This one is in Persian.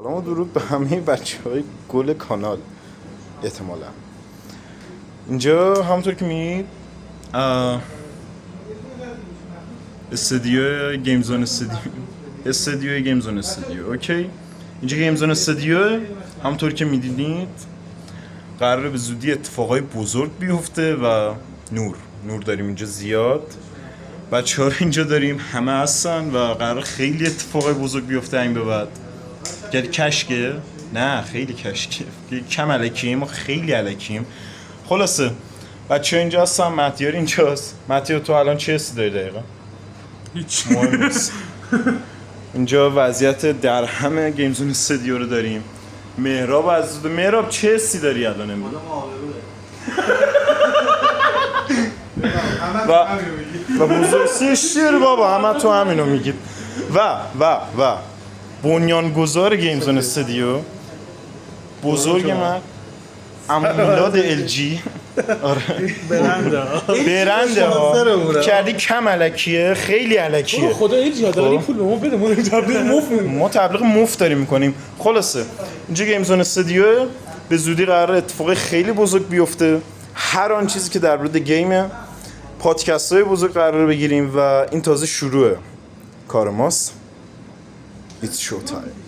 سلام و درود به همه بچه‌های گل کانال. احتمالا اینجا همونطور که می‌بینید استودیو گیم زون استودیو گیم زون استودیو. اوکی، اینجا گیم زون استودیو همونطور که می‌دیدید قراره به زودی اتفاقای بزرگ بیفته و نور داریم اینجا زیاد. بچه‌ها رو اینجا داریم، همه هستن و قراره خیلی اتفاقای بزرگ بیفته این به بعد. یعنی کشکه؟ نه خیلی کشکه، کم الکیم و خیلی الکیم. خلاصه بچه‌ها اینجا هستن، مهدیار اینجاست. مهدیار تو الان چه حسی داری دقیقا؟ هیچ. مهم نیست. اینجا وضعیت در همه گیم زون استودیو رو داریم. مهراب چه حسی داری الان امروز؟ و بزرگسی شیر بابا، همه تو همینو میگید. و بنیانگذار گیم زون استودیو بزرگ من عمو میلاد LG. آره برنده ها کردی کم الکیه، خیلی الکیه. خدا LG داره این پول به ما بده، ما تبلیغ مفت می‌کنیم. ما تبلیغ مفت داریم میکنیم. خلاصه اینجا گیم زون استودیو به زودی قراره اتفاق خیلی بزرگ بیفته. هر آن چیزی که در مورد گیمه، پادکست های بزرگ قراره بگیریم و این تازه شروع کار ماست. It's show time.